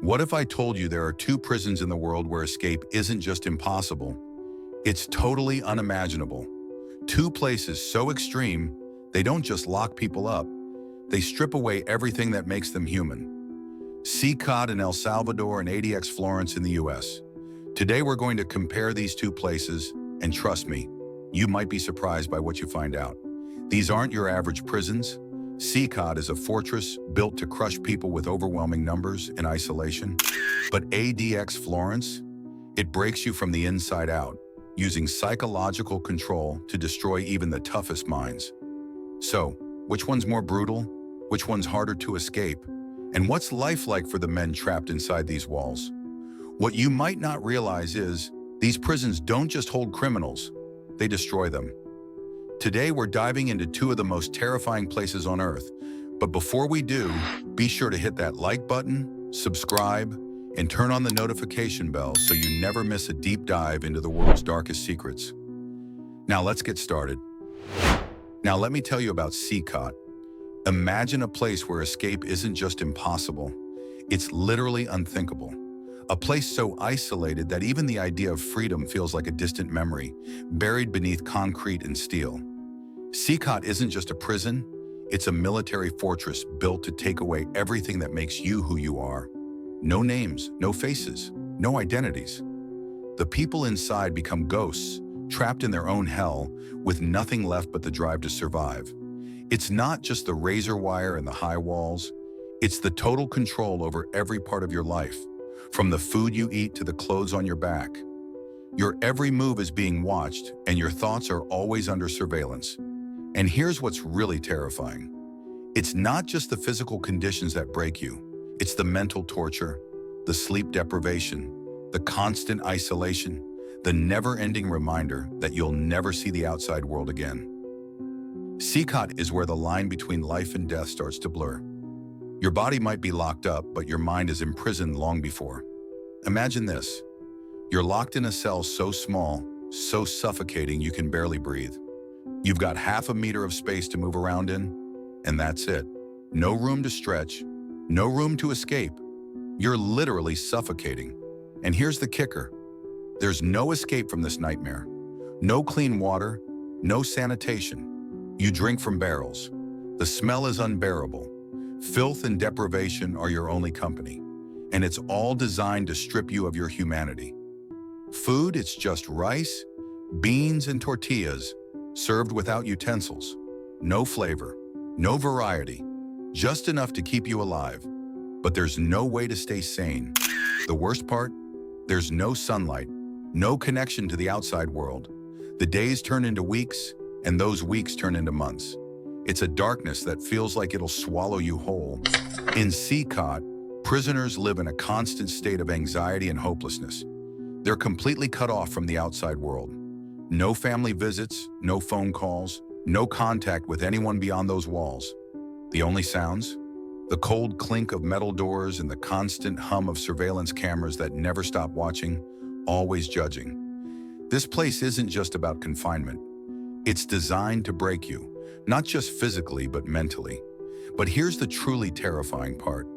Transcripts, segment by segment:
What if I told you there are two prisons in the world where escape isn't just impossible, it's totally unimaginable? Two places so extreme, they don't just lock people up, they strip away everything that makes them human. CECOT in El Salvador and ADX Florence in the US. Today we're going to compare these two places, and trust me, you might be surprised by what you find out. These aren't your average prisons. CECOT is a fortress built to crush people with overwhelming numbers and isolation. But ADX Florence, it breaks you from the inside out, using psychological control to destroy even the toughest minds. So, which one's more brutal? Which one's harder to escape? And what's life like for the men trapped inside these walls? What you might not realize is, these prisons don't just hold criminals, they destroy them. Today we're diving into two of the most terrifying places on Earth. But before we do, be sure to hit that like button, subscribe, and turn on the notification bell so you never miss a deep dive into the world's darkest secrets. Now let's get started. Now let me tell you about CECOT. Imagine a place where escape isn't just impossible, it's literally unthinkable. A place so isolated that even the idea of freedom feels like a distant memory, buried beneath concrete and steel. CECOT isn't just a prison, it's a military fortress built to take away everything that makes you who you are. No names, no faces, no identities. The people inside become ghosts, trapped in their own hell, with nothing left but the drive to survive. It's not just the razor wire and the high walls, it's the total control over every part of your life. From the food you eat to the clothes on your back. Your every move is being watched, and your thoughts are always under surveillance. And here's what's really terrifying. It's not just the physical conditions that break you. It's the mental torture, the sleep deprivation, the constant isolation, the never-ending reminder that you'll never see the outside world again. CECOT is where the line between life and death starts to blur. Your body might be locked up, but your mind is imprisoned long before. Imagine this. You're locked in a cell so small, so suffocating you can barely breathe. You've got half a meter of space to move around in, and that's it. No room to stretch, no room to escape. You're literally suffocating. And here's the kicker. There's no escape from this nightmare. No clean water, no sanitation. You drink from barrels. The smell is unbearable. Filth and deprivation are your only company, and it's all designed to strip you of your humanity. Food, it's just rice, beans, and tortillas, served without utensils. No flavor, no variety, just enough to keep you alive. But there's no way to stay sane. The worst part? There's no sunlight, no connection to the outside world. The days turn into weeks, and those weeks turn into months. It's a darkness that feels like it'll swallow you whole. In CECOT, prisoners live in a constant state of anxiety and hopelessness. They're completely cut off from the outside world. No family visits, no phone calls, no contact with anyone beyond those walls. The only sounds? The cold clink of metal doors and the constant hum of surveillance cameras that never stop watching, always judging. This place isn't just about confinement. It's designed to break you. Not just physically, but mentally. But here's the truly terrifying part.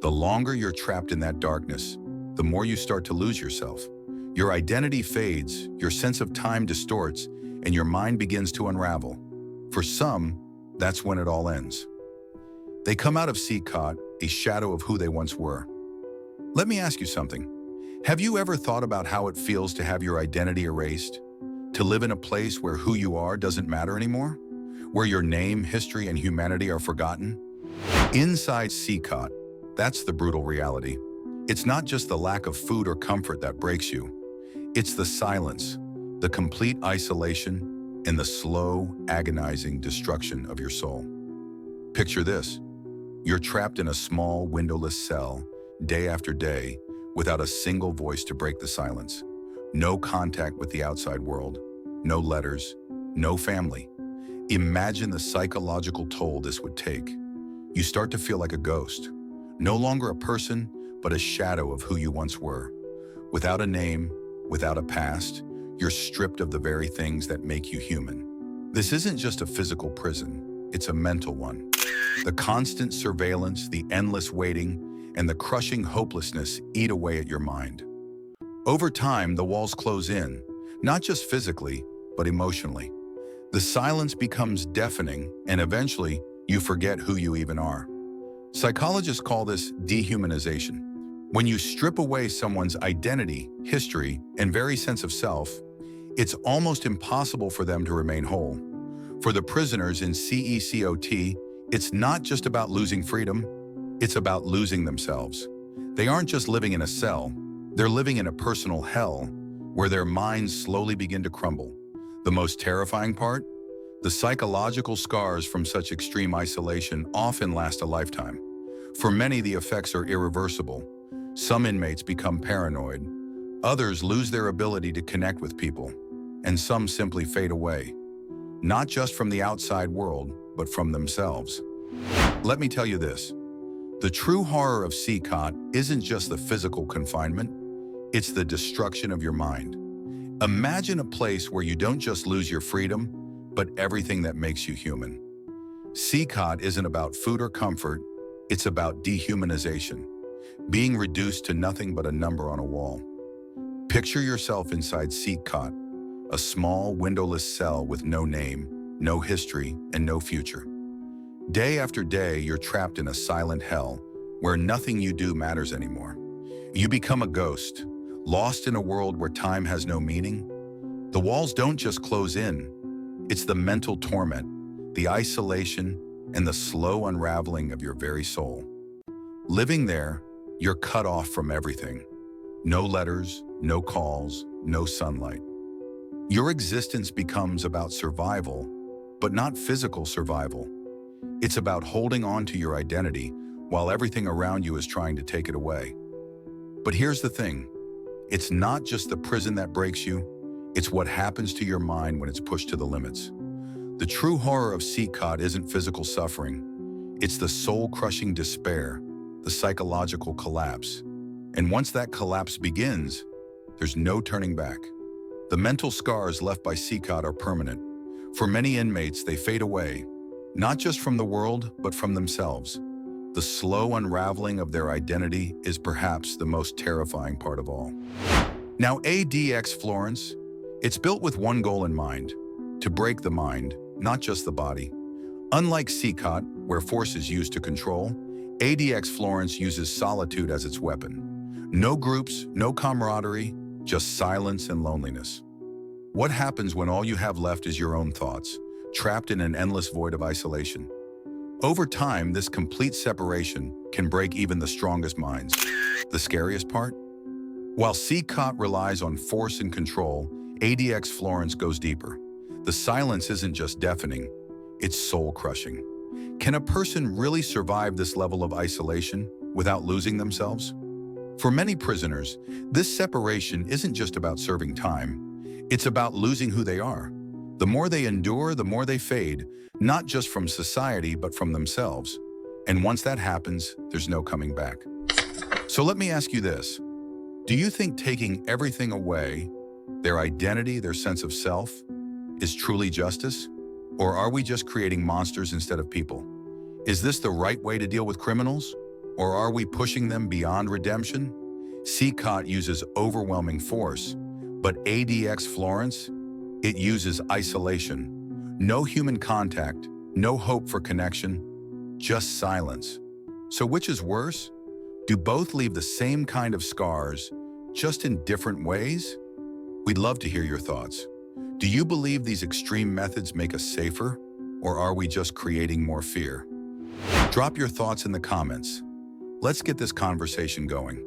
The longer you're trapped in that darkness, the more you start to lose yourself. Your identity fades, your sense of time distorts, and your mind begins to unravel. For some, that's when it all ends. They come out of CECOT, a shadow of who they once were. Let me ask you something. Have you ever thought about how it feels to have your identity erased? To live in a place where who you are doesn't matter anymore? Where your name, history, and humanity are forgotten? Inside CECOT, that's the brutal reality. It's not just the lack of food or comfort that breaks you. It's the silence, the complete isolation, and the slow, agonizing destruction of your soul. Picture this. You're trapped in a small, windowless cell, day after day, without a single voice to break the silence. No contact with the outside world, no letters, no family. Imagine the psychological toll this would take. You start to feel like a ghost, no longer a person, but a shadow of who you once were. Without a name, without a past, you're stripped of the very things that make you human. This isn't just a physical prison, it's a mental one. The constant surveillance, the endless waiting, and the crushing hopelessness eat away at your mind. Over time, the walls close in, not just physically, but emotionally. The silence becomes deafening, and eventually, you forget who you even are. Psychologists call this dehumanization. When you strip away someone's identity, history, and very sense of self, it's almost impossible for them to remain whole. For the prisoners in CECOT, it's not just about losing freedom, it's about losing themselves. They aren't just living in a cell, they're living in a personal hell where their minds slowly begin to crumble. The most terrifying part? The psychological scars from such extreme isolation often last a lifetime. For many, the effects are irreversible. Some inmates become paranoid, others lose their ability to connect with people, and some simply fade away. Not just from the outside world, but from themselves. Let me tell you this. The true horror of CECOT isn't just the physical confinement, it's the destruction of your mind. Imagine a place where you don't just lose your freedom, but everything that makes you human. CECOT isn't about food or comfort, it's about dehumanization, being reduced to nothing but a number on a wall. Picture yourself inside CECOT, a small, windowless cell with no name, no history, and no future. Day after day, you're trapped in a silent hell where nothing you do matters anymore. You become a ghost, lost in a world where time has no meaning. The walls don't just close in. It's the mental torment, the isolation, and the slow unraveling of your very soul. Living there, you're cut off from everything. No letters, no calls, no sunlight. Your existence becomes about survival, but not physical survival. It's about holding on to your identity while everything around you is trying to take it away. But here's the thing. It's not just the prison that breaks you, it's what happens to your mind when it's pushed to the limits. The true horror of CECOT isn't physical suffering. It's the soul-crushing despair, the psychological collapse. And once that collapse begins, there's no turning back. The mental scars left by CECOT are permanent. For many inmates, they fade away, not just from the world, but from themselves. The slow unraveling of their identity is perhaps the most terrifying part of all. Now, ADX Florence, it's built with one goal in mind, to break the mind, not just the body. Unlike CECOT, where force is used to control, ADX Florence uses solitude as its weapon. No groups, no camaraderie, just silence and loneliness. What happens when all you have left is your own thoughts, trapped in an endless void of isolation? Over time, this complete separation can break even the strongest minds. The scariest part? While CECOT relies on force and control, ADX Florence goes deeper. The silence isn't just deafening, it's soul-crushing. Can a person really survive this level of isolation without losing themselves? For many prisoners, this separation isn't just about serving time. It's about losing who they are. The more they endure, the more they fade, not just from society, but from themselves. And once that happens, there's no coming back. So let me ask you this. Do you think taking everything away, their identity, their sense of self, is truly justice? Or are we just creating monsters instead of people? Is this the right way to deal with criminals? Or are we pushing them beyond redemption? CECOT uses overwhelming force, but ADX Florence, it uses isolation. No human contact, no hope for connection, just silence. So which is worse? Do both leave the same kind of scars, just in different ways? We'd love to hear your thoughts. Do you believe these extreme methods make us safer, or are we just creating more fear? Drop your thoughts in the comments. Let's get this conversation going.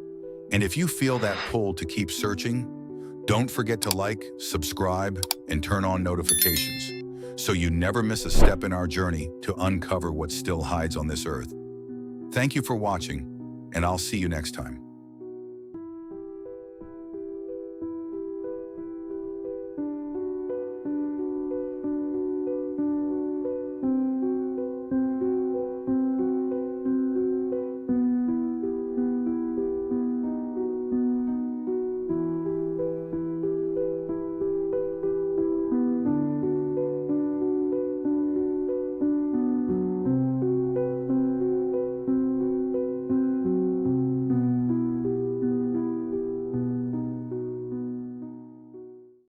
And if you feel that pull to keep searching, don't forget to like, subscribe, and turn on notifications so you never miss a step in our journey to uncover what still hides on this earth. Thank you for watching, and I'll see you next time.